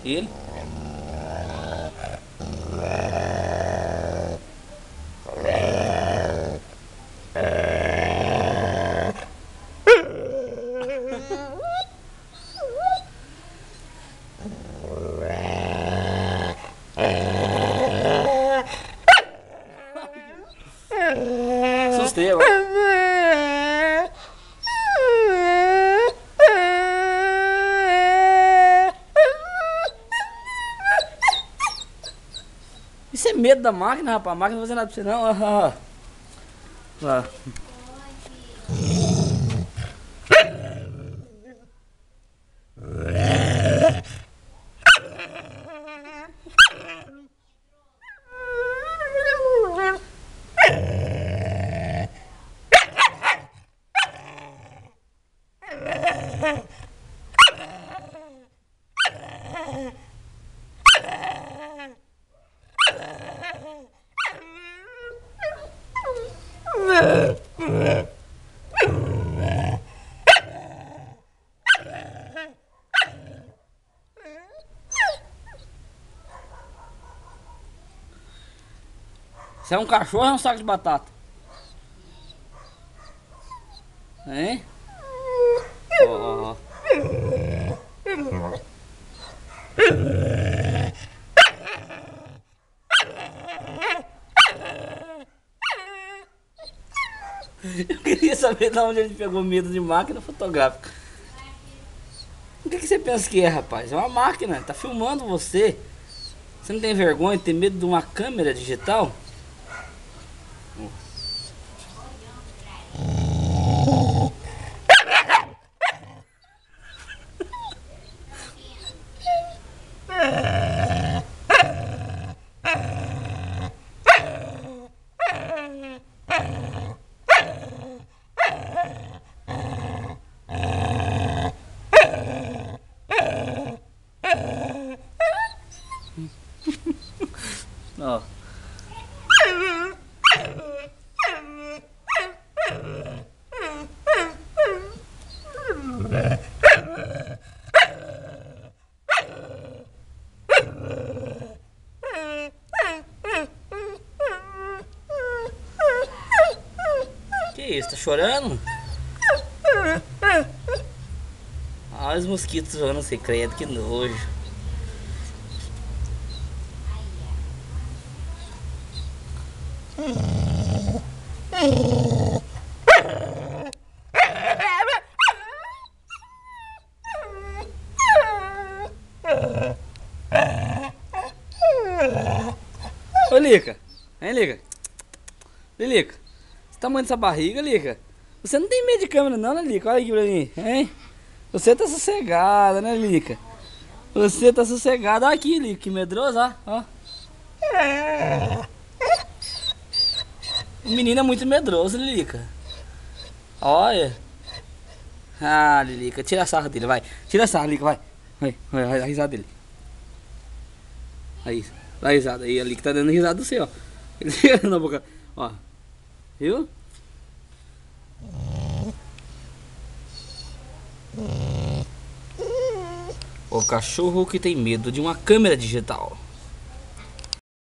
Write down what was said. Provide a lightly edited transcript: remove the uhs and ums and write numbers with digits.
Ele. Assustei agora. Isso é medo da máquina, rapaz. A máquina não vai fazer nada pra você não. Ah. Você é um cachorro ou é um saco de batata? Hein? Ó. Eu queria saber de onde ele pegou medo de máquina fotográfica. O que você pensa que é, rapaz? É uma máquina, tá filmando você. Você não tem vergonha de ter medo de uma câmera digital? Ó. Que isso, tá chorando? Olha os mosquitos voando, você credo, que nojo. Ô Lica, hein Lica? Lica, você tá moendo essa barriga, Lica? Você não tem medo de câmera não, né Lica? Olha aqui pra mim, hein? Você tá sossegada, né Lica? Você tá sossegada. Olha aqui, Lica, que medroso, ó. O menino é muito medroso, Lilica. Olha. Ah, Lilica, tira a sarra dele, vai. Tira a sarra, Lilica, vai. Vai, a risada dele. Aí, dá a risada. Aí, a Lilica tá dando risada do seu, ó. Ele tira na boca. Ó. Viu? O cachorro que tem medo de uma câmera digital.